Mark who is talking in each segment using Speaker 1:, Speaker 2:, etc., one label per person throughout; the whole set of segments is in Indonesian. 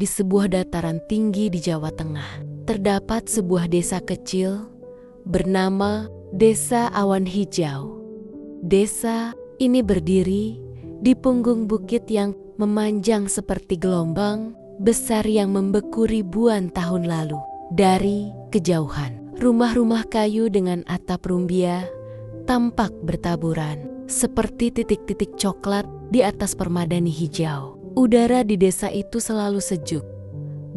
Speaker 1: di sebuah dataran tinggi di Jawa Tengah, terdapat sebuah desa kecil bernama Desa Awan Hijau. Desa ini berdiri di punggung bukit yang memanjang seperti gelombang besar yang membeku ribuan tahun lalu. Dari kejauhan, rumah-rumah kayu dengan atap rumbia tampak bertaburan seperti titik-titik coklat di atas permadani hijau. Udara di desa itu selalu sejuk.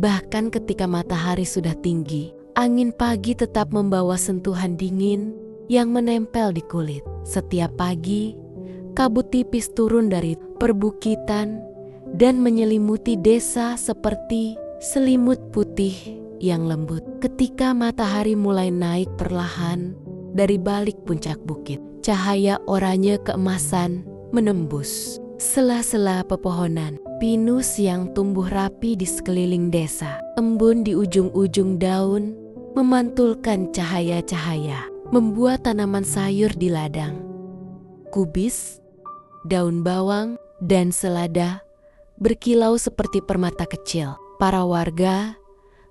Speaker 1: Bahkan ketika matahari sudah tinggi, angin pagi tetap membawa sentuhan dingin yang menempel di kulit. Setiap pagi, kabut tipis turun dari perbukitan dan menyelimuti desa seperti selimut putih yang lembut. Ketika matahari mulai naik perlahan dari balik puncak bukit, cahaya oranye keemasan menembus sela-sela pepohonan pinus yang tumbuh rapi di sekeliling desa. Embun di ujung-ujung daun memantulkan cahaya-cahaya, membuat tanaman sayur di ladang, kubis, daun bawang, dan selada berkilau seperti permata kecil. Para warga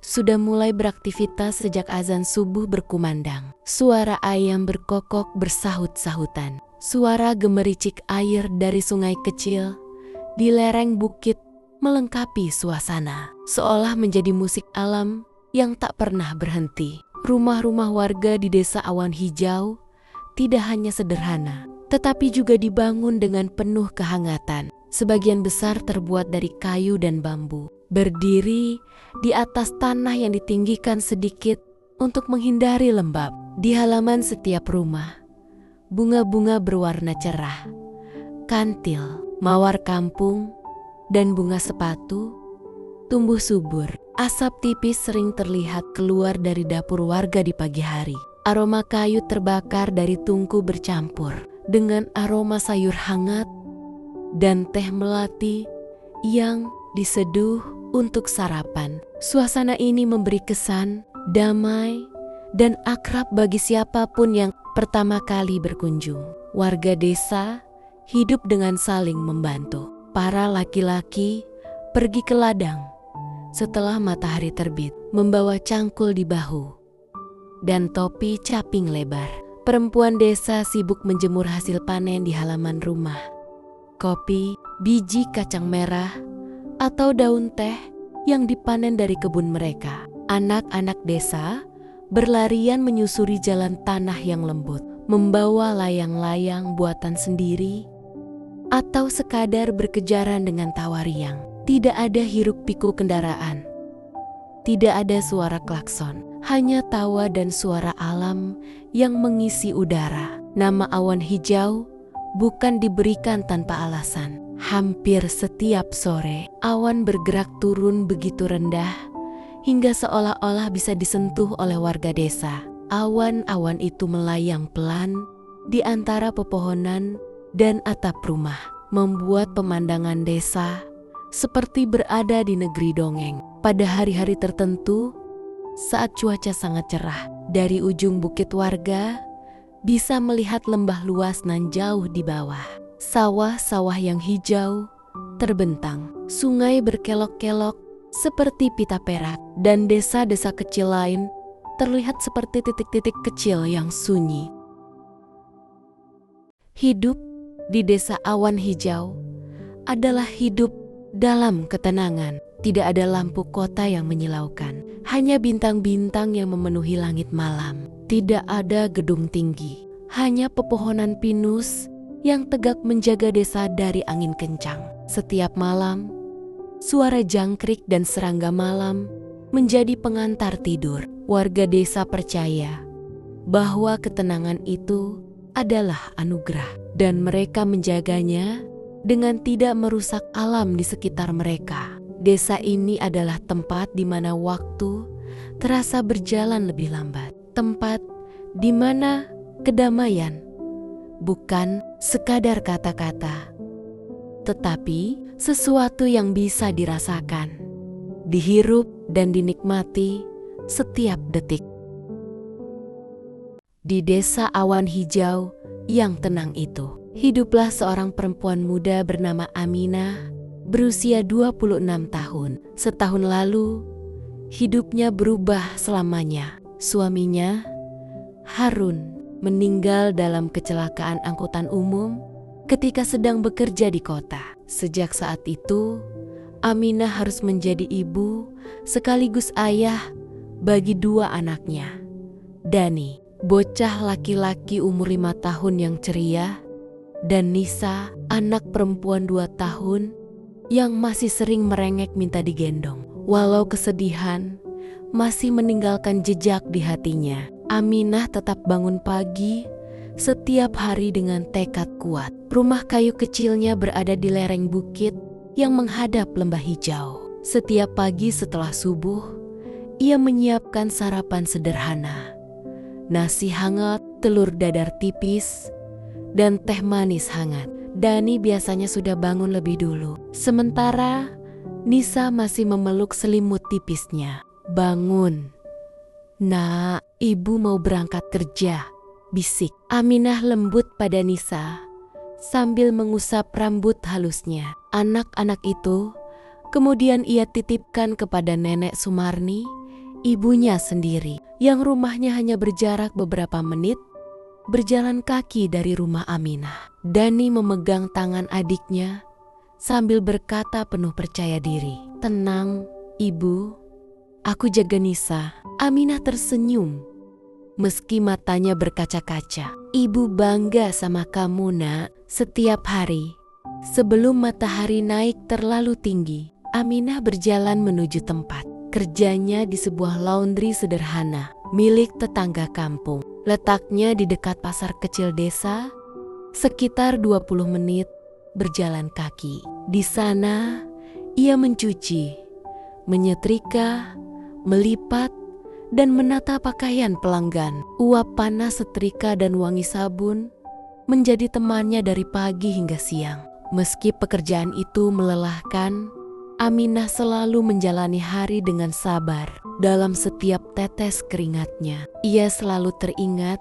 Speaker 1: sudah mulai beraktivitas sejak azan subuh berkumandang. Suara ayam berkokok bersahut-sahutan. Suara gemericik air dari sungai kecil di lereng bukit melengkapi suasana, seolah menjadi musik alam yang tak pernah berhenti. Rumah-rumah warga di Desa Awan Hijau tidak hanya sederhana, tetapi juga dibangun dengan penuh kehangatan. Sebagian besar terbuat dari kayu dan bambu, berdiri di atas tanah yang ditinggikan sedikit untuk menghindari lembab. Di halaman setiap rumah, bunga-bunga berwarna cerah, kantil, mawar kampung, dan bunga sepatu tumbuh subur. Asap tipis sering terlihat keluar dari dapur warga di pagi hari. Aroma kayu terbakar dari tungku bercampur dengan aroma sayur hangat dan teh melati yang diseduh untuk sarapan. Suasana ini memberi kesan damai dan akrab bagi siapapun yang pertama kali berkunjung. Warga desa hidup dengan saling membantu. Para laki-laki pergi ke ladang setelah matahari terbit, membawa cangkul di bahu dan topi caping lebar. Perempuan desa sibuk menjemur hasil panen di halaman rumah. Kopi, biji kacang merah, atau daun teh yang dipanen dari kebun mereka. Anak-anak desa berlarian menyusuri jalan tanah yang lembut, membawa layang-layang buatan sendiri, atau sekadar berkejaran dengan tawa riang. Tidak ada hiruk-pikuk kendaraan, tidak ada suara klakson, hanya tawa dan suara alam yang mengisi udara. Nama Awan Hijau bukan diberikan tanpa alasan. Hampir setiap sore, awan bergerak turun begitu rendah hingga seolah-olah bisa disentuh oleh warga desa. Awan-awan itu melayang pelan di antara pepohonan dan atap rumah, membuat pemandangan desa seperti berada di negeri dongeng. Pada hari-hari tertentu, saat cuaca sangat cerah, dari ujung bukit warga bisa melihat lembah luas nan jauh di bawah. Sawah-sawah yang hijau terbentang, sungai berkelok-kelok seperti pita perak, dan desa-desa kecil lain terlihat seperti titik-titik kecil yang sunyi. Hidup di Desa Awan Hijau adalah hidup dalam ketenangan. Tidak ada lampu kota yang menyilaukan, hanya bintang-bintang yang memenuhi langit malam. Tidak ada gedung tinggi, hanya pepohonan pinus yang tegak menjaga desa dari angin kencang. Setiap malam, suara jangkrik dan serangga malam menjadi pengantar tidur. Warga desa percaya bahwa ketenangan itu adalah anugerah, dan mereka menjaganya dengan tidak merusak alam di sekitar mereka. Desa ini adalah tempat di mana waktu terasa berjalan lebih lambat. Tempat di mana kedamaian bukan sekadar kata-kata, tetapi sesuatu yang bisa dirasakan, dihirup dan dinikmati setiap detik. Di Desa Awan Hijau yang tenang itu, hiduplah seorang perempuan muda bernama Aminah berusia 26 tahun. Setahun lalu, hidupnya berubah selamanya. Suaminya, Harun, meninggal dalam kecelakaan angkutan umum ketika sedang bekerja di kota. Sejak saat itu, Aminah harus menjadi ibu sekaligus ayah bagi dua anaknya. Dani, bocah laki-laki umur 5 tahun yang ceria, dan Nisa, anak perempuan 2 tahun yang masih sering merengek minta digendong. Walau kesedihan masih meninggalkan jejak di hatinya, Aminah tetap bangun pagi setiap hari dengan tekad kuat. Rumah kayu kecilnya berada di lereng bukit yang menghadap lembah hijau. Setiap pagi setelah subuh, ia menyiapkan sarapan sederhana. Nasi hangat, telur dadar tipis, dan teh manis hangat. Dani biasanya sudah bangun lebih dulu. Sementara Nisa masih memeluk selimut tipisnya. "Bangun, Nak, ibu mau berangkat kerja," bisik Aminah lembut pada Nisa sambil mengusap rambut halusnya. Anak-anak itu kemudian ia titipkan kepada Nenek Sumarni, ibunya sendiri, yang rumahnya hanya berjarak beberapa menit berjalan kaki dari rumah Aminah. Dani memegang tangan adiknya sambil berkata penuh percaya diri, "Tenang, Ibu, aku jaga Nisa." Aminah tersenyum meski matanya berkaca-kaca. "Ibu bangga sama kamu, Nak." Setiap hari, sebelum matahari naik terlalu tinggi, Aminah berjalan menuju tempat kerjanya di sebuah laundry sederhana milik tetangga kampung. Letaknya di dekat pasar kecil desa, sekitar 20 menit berjalan kaki. Di sana, ia mencuci, menyetrika, melipat, dan menata pakaian pelanggan. Uap panas setrika dan wangi sabun menjadi temannya dari pagi hingga siang. Meski pekerjaan itu melelahkan, Aminah selalu menjalani hari dengan sabar. Dalam setiap tetes keringatnya, ia selalu teringat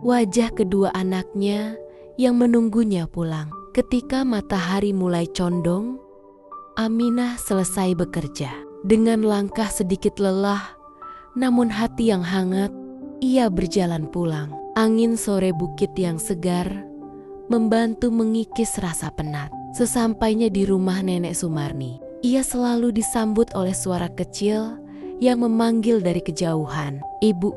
Speaker 1: wajah kedua anaknya yang menunggunya pulang. Ketika matahari mulai condong, Aminah selesai bekerja. Dengan langkah sedikit lelah, namun hati yang hangat, ia berjalan pulang. Angin sore bukit yang segar membantu mengikis rasa penat. Sesampainya di rumah Nenek Sumarni, ia selalu disambut oleh suara kecil yang memanggil dari kejauhan. "Ibu,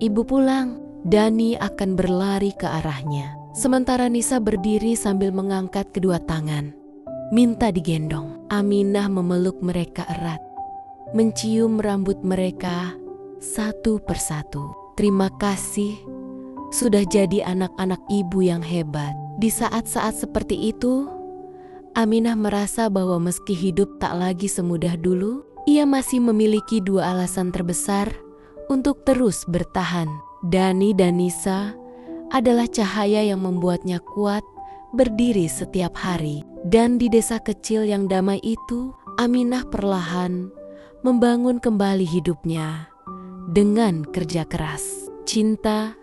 Speaker 1: ibu pulang." Dani akan berlari ke arahnya. Sementara Nisa berdiri sambil mengangkat kedua tangan, minta digendong. Aminah memeluk mereka erat, mencium rambut mereka satu persatu. "Terima kasih sudah jadi anak-anak ibu yang hebat." Di saat-saat seperti itu, Aminah merasa bahwa meski hidup tak lagi semudah dulu, ia masih memiliki dua alasan terbesar untuk terus bertahan. Dani dan Nisa adalah cahaya yang membuatnya kuat berdiri setiap hari. Dan di desa kecil yang damai itu, Aminah perlahan membangun kembali hidupnya dengan kerja keras, cinta,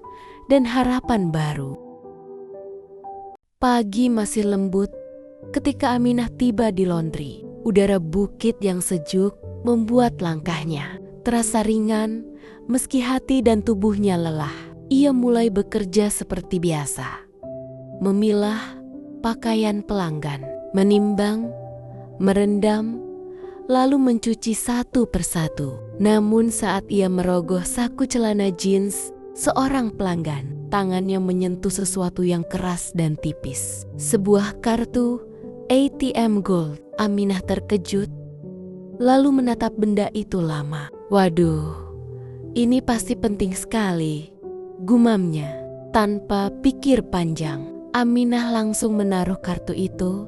Speaker 1: dan harapan baru. Pagi masih lembut ketika Aminah tiba di laundry. Udara bukit yang sejuk membuat langkahnya terasa ringan meski hati dan tubuhnya lelah. Ia mulai bekerja seperti biasa, memilah pakaian pelanggan, menimbang, merendam, lalu mencuci satu persatu. Namun saat ia merogoh saku celana jeans seorang pelanggan, tangannya menyentuh sesuatu yang keras dan tipis. Sebuah kartu ATM Gold. Aminah terkejut, lalu menatap benda itu lama. "Waduh, ini pasti penting sekali," gumamnya. Tanpa pikir panjang, Aminah langsung menaruh kartu itu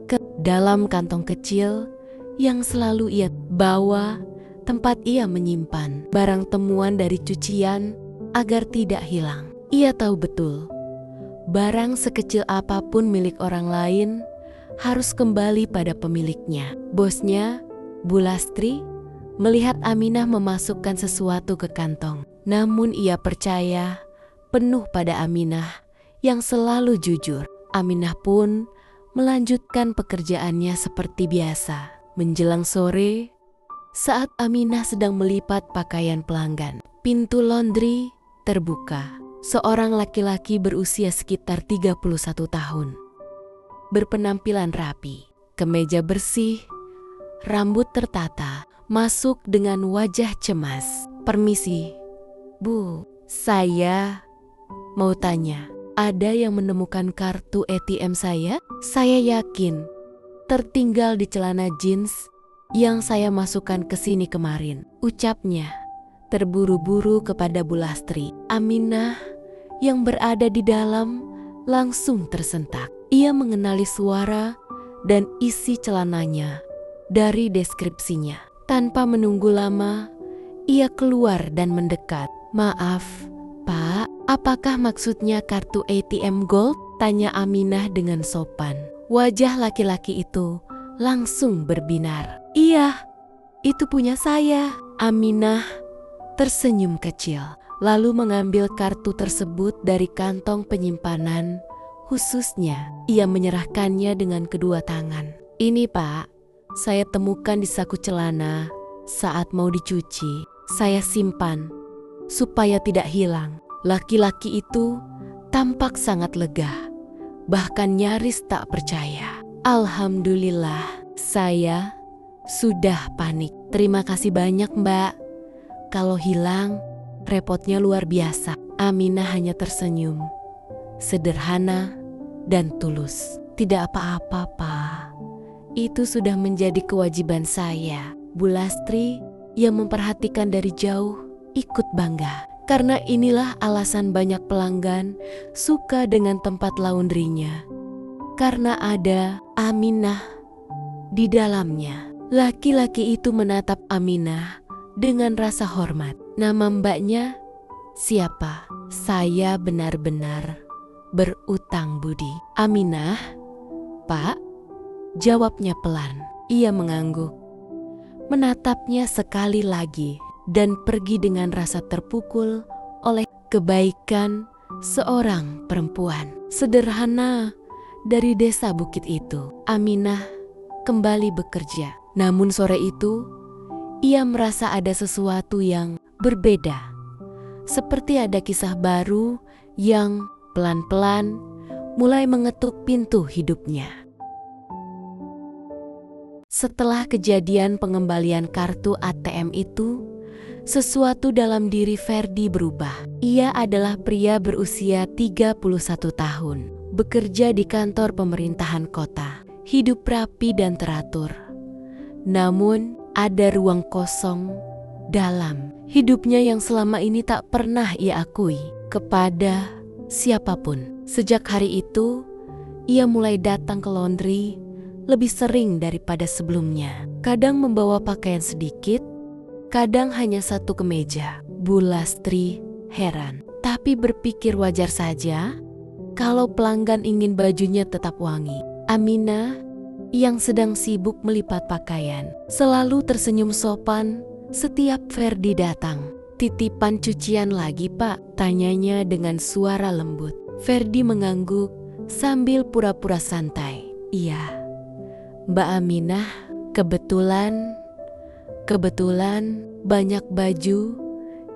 Speaker 1: ke dalam kantong kecil yang selalu ia bawa, tempat ia menyimpan barang temuan dari cucian agar tidak hilang. Ia tahu betul, barang sekecil apapun milik orang lain harus kembali pada pemiliknya. Bosnya, Bu Lastri, melihat Aminah memasukkan sesuatu ke kantong. Namun ia percaya penuh pada Aminah yang selalu jujur. Aminah pun melanjutkan pekerjaannya seperti biasa. Menjelang sore, saat Aminah sedang melipat pakaian pelanggan, pintu laundry terbuka. Seorang laki-laki berusia sekitar 31 tahun. Berpenampilan rapi, kemeja bersih, rambut tertata, masuk dengan wajah cemas. "Permisi, Bu, saya mau tanya, ada yang menemukan kartu ATM saya? Saya yakin tertinggal di celana jeans yang saya masukkan ke sini kemarin," ucapnya terburu-buru kepada Bu Lastri. Aminah yang berada di dalam langsung tersentak. Ia mengenali suara dan isi celananya dari deskripsinya. Tanpa menunggu lama, ia keluar dan mendekat. "Maaf, Pak, apakah maksudnya kartu ATM Gold?" tanya Aminah dengan sopan. Wajah laki-laki itu langsung berbinar. "Iya, itu punya saya." Aminah tersenyum kecil, lalu mengambil kartu tersebut dari kantong penyimpanan khususnya. Ia menyerahkannya dengan kedua tangan. "Ini Pak, saya temukan di saku celana saat mau dicuci. Saya simpan supaya tidak hilang." Laki-laki itu tampak sangat lega, bahkan nyaris tak percaya. "Alhamdulillah, saya sudah panik. Terima kasih banyak Mbak. Kalau hilang, repotnya luar biasa." Aminah hanya tersenyum, sederhana dan tulus. "Tidak apa-apa, Pak. Itu sudah menjadi kewajiban saya." Bu Lastri yang memperhatikan dari jauh ikut bangga. Karena inilah alasan banyak pelanggan suka dengan tempat laundrynya. Karena ada Aminah di dalamnya. Laki-laki itu menatap Aminah dengan rasa hormat. "Nama mbaknya siapa? Saya benar-benar berutang budi." "Aminah, Pak," jawabnya pelan. Ia mengangguk, menatapnya sekali lagi, dan pergi dengan rasa terpukul oleh kebaikan seorang perempuan sederhana dari desa bukit itu. Aminah kembali bekerja. Namun sore itu, ia merasa ada sesuatu yang berbeda. Seperti ada kisah baru yang pelan-pelan mulai mengetuk pintu hidupnya. Setelah kejadian pengembalian kartu ATM itu, sesuatu dalam diri Ferdi berubah. Ia adalah pria berusia 31 tahun, bekerja di kantor pemerintahan kota, hidup rapi dan teratur. Namun, ada ruang kosong dalam hidupnya yang selama ini tak pernah ia akui kepada siapapun. Sejak hari itu, ia mulai datang ke laundry lebih sering daripada sebelumnya. Kadang membawa pakaian sedikit, kadang hanya satu kemeja. Bu Lastri heran, tapi berpikir wajar saja kalau pelanggan ingin bajunya tetap wangi. Aminah yang sedang sibuk melipat pakaian selalu tersenyum sopan setiap Ferdi datang. "Titipan cucian lagi Pak?" tanyanya dengan suara lembut. Ferdi mengangguk sambil pura-pura santai. "Iya, Mbak Aminah, kebetulan banyak baju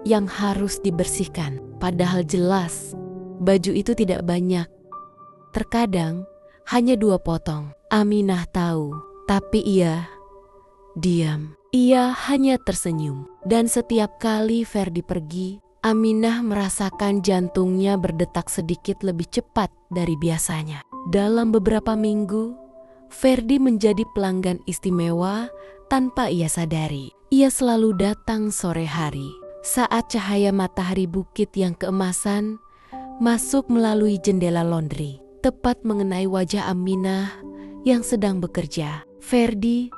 Speaker 1: yang harus dibersihkan." Padahal jelas baju itu tidak banyak. Terkadang hanya 2 potong. Aminah tahu, tapi ia diam. Ia hanya tersenyum. Dan setiap kali Ferdi pergi, Aminah merasakan jantungnya berdetak sedikit lebih cepat dari biasanya. Dalam beberapa minggu, Ferdi menjadi pelanggan istimewa tanpa ia sadari. Ia selalu datang sore hari, saat cahaya matahari bukit yang keemasan masuk melalui jendela laundry, tepat mengenai wajah Aminah yang sedang bekerja. Ferdi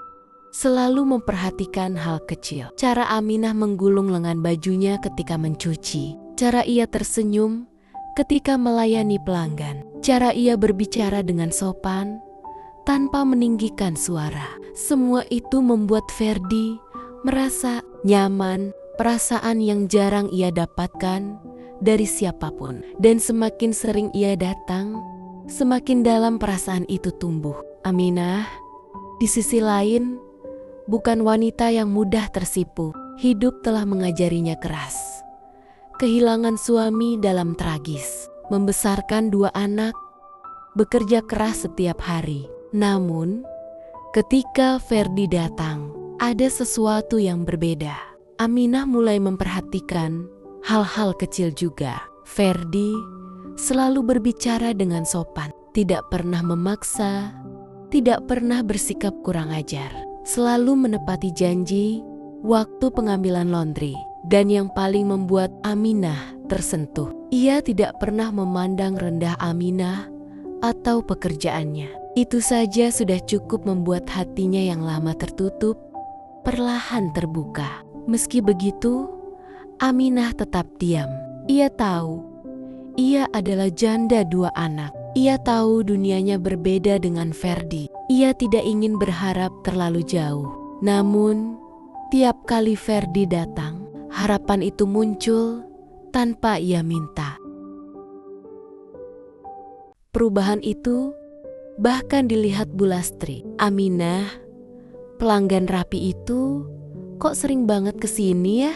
Speaker 1: selalu memperhatikan hal kecil. Cara Aminah menggulung lengan bajunya ketika mencuci, cara ia tersenyum ketika melayani pelanggan, cara ia berbicara dengan sopan tanpa meninggikan suara. Semua itu membuat Ferdi merasa nyaman, perasaan yang jarang ia dapatkan dari siapapun. Dan semakin sering ia datang, semakin dalam perasaan itu tumbuh. Aminah, di sisi lain, bukan wanita yang mudah tersipu. Hidup telah mengajarinya keras. Kehilangan suami dalam tragis, membesarkan 2 anak, bekerja keras setiap hari. Namun, ketika Ferdi datang, ada sesuatu yang berbeda. Aminah mulai memperhatikan hal-hal kecil juga. Ferdi selalu berbicara dengan sopan, tidak pernah memaksa, tidak pernah bersikap kurang ajar, selalu menepati janji waktu pengambilan laundry. Dan yang paling membuat Aminah tersentuh, ia tidak pernah memandang rendah Aminah atau pekerjaannya. Itu saja sudah cukup membuat hatinya yang lama tertutup perlahan terbuka. Meski begitu, Aminah tetap diam. Ia tahu ia adalah janda 2 anak. Ia tahu dunianya berbeda dengan Ferdi. Ia tidak ingin berharap terlalu jauh. Namun, tiap kali Ferdi datang, harapan itu muncul tanpa ia minta. Perubahan itu bahkan dilihat Bu Lastri. Aminah, pelanggan rapi itu kok sering banget kesini ya?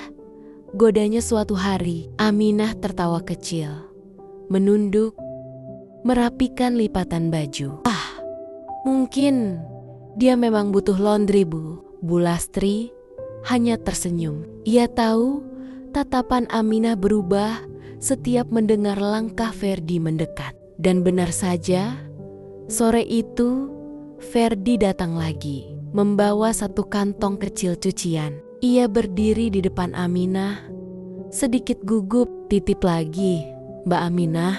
Speaker 1: Godanya suatu hari. Aminah tertawa kecil, menunduk, merapikan lipatan baju. Mungkin dia memang butuh laundry, Bu. Bu Lastri hanya tersenyum. Ia tahu tatapan Aminah berubah setiap mendengar langkah Ferdi mendekat. Dan benar saja, sore itu Ferdi datang lagi, membawa 1 kantong kecil cucian. Ia berdiri di depan Aminah, sedikit gugup. "Titip lagi, Mbak Aminah,"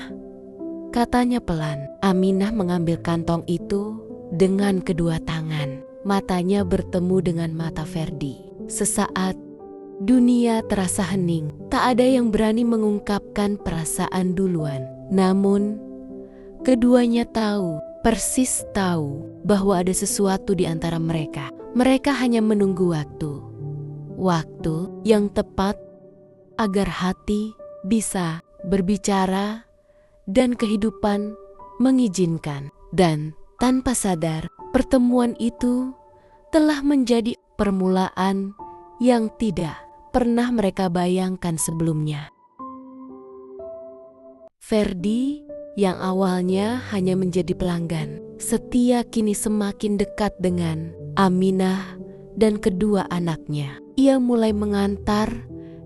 Speaker 1: katanya pelan. Aminah mengambil kantong itu dengan kedua tangan. Matanya bertemu dengan mata Ferdi. Sesaat, dunia terasa hening. Tak ada yang berani mengungkapkan perasaan duluan. Namun, keduanya tahu, persis tahu bahwa ada sesuatu di antara mereka. Mereka hanya menunggu waktu. Waktu yang tepat agar hati bisa berbicara dan kehidupan mengizinkan. Dan tanpa sadar, pertemuan itu telah menjadi permulaan yang tidak pernah mereka bayangkan sebelumnya. Ferdi yang awalnya hanya menjadi pelanggan setia kini semakin dekat dengan Aminah dan kedua anaknya. Ia mulai mengantar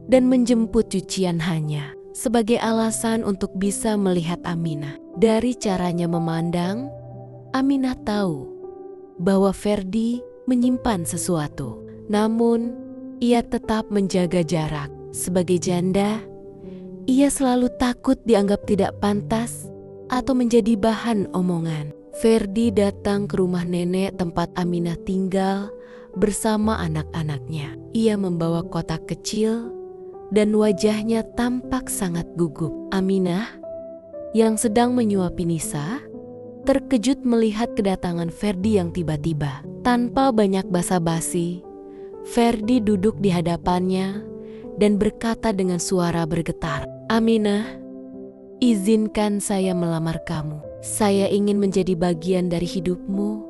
Speaker 1: dan menjemput cucian hanya sebagai alasan untuk bisa melihat Aminah. Dari caranya memandang, Aminah tahu bahwa Ferdi menyimpan sesuatu. Namun, ia tetap menjaga jarak. Sebagai janda, ia selalu takut dianggap tidak pantas atau menjadi bahan omongan. Ferdi datang ke rumah nenek tempat Aminah tinggal bersama anak-anaknya. Ia membawa kotak kecil dan wajahnya tampak sangat gugup. Aminah, yang sedang menyuapi Nisa, terkejut melihat kedatangan Ferdi yang tiba-tiba. Tanpa banyak basa-basi, Ferdi duduk di hadapannya dan berkata dengan suara bergetar, "Aminah, izinkan saya melamar kamu. Saya ingin menjadi bagian dari hidupmu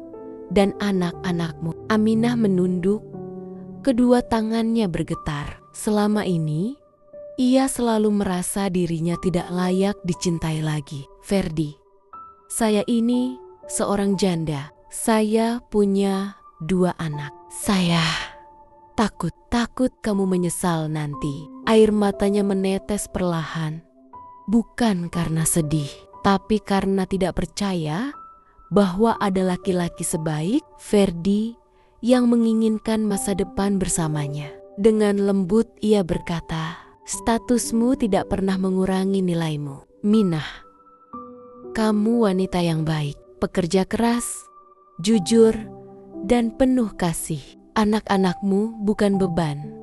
Speaker 1: dan anak-anakmu." Aminah menunduk, kedua tangannya bergetar. Selama ini, ia selalu merasa dirinya tidak layak dicintai lagi. "Ferdi, saya ini seorang janda. Saya punya 2 anak. Saya takut kamu menyesal nanti." Air matanya menetes perlahan. Bukan karena sedih, tapi karena tidak percaya bahwa ada laki-laki sebaik Ferdi yang menginginkan masa depan bersamanya. Dengan lembut ia berkata, "Statusmu tidak pernah mengurangi nilaimu. Minah, kamu wanita yang baik, pekerja keras, jujur, dan penuh kasih. Anak-anakmu bukan beban.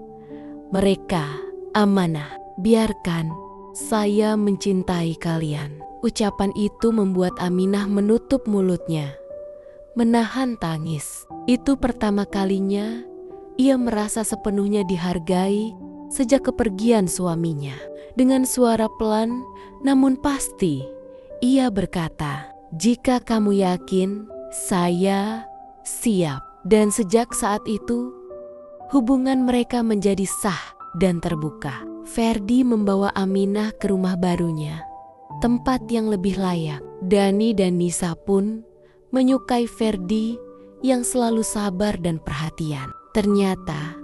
Speaker 1: Mereka amanah. Biarkan saya mencintai kalian." Ucapan itu membuat Aminah menutup mulutnya, menahan tangis. Itu pertama kalinya ia merasa sepenuhnya dihargai sejak kepergian suaminya. Dengan suara pelan namun pasti, ia berkata, Jika kamu yakin, saya siap." Dan sejak saat itu, hubungan mereka menjadi sah dan terbuka. Ferdi membawa Aminah ke rumah barunya, tempat yang lebih layak. Dani dan Nisa pun menyukai Ferdi yang selalu sabar dan perhatian. Ternyata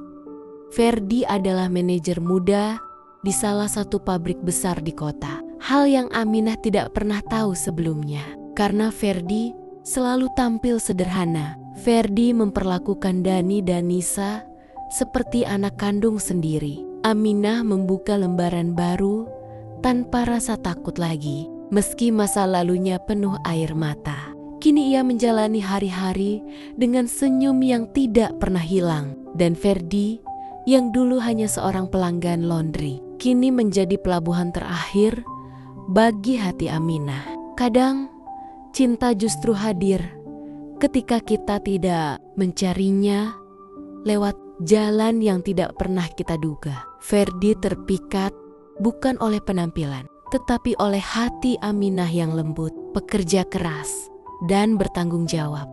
Speaker 1: Ferdi adalah manajer muda di salah satu pabrik besar di kota. Hal yang Aminah tidak pernah tahu sebelumnya. Karena Ferdi selalu tampil sederhana, Ferdi memperlakukan Dani dan Nisa seperti anak kandung sendiri. Aminah membuka lembaran baru tanpa rasa takut lagi. Meski masa lalunya penuh air mata, kini ia menjalani hari-hari dengan senyum yang tidak pernah hilang. Dan Ferdi, yang dulu hanya seorang pelanggan laundry, kini menjadi pelabuhan terakhir bagi hati Aminah. Kadang, cinta justru hadir ketika kita tidak mencarinya lewat jalan yang tidak pernah kita duga. Ferdi terpikat bukan oleh penampilan, tetapi oleh hati Aminah yang lembut, pekerja keras, dan bertanggung jawab.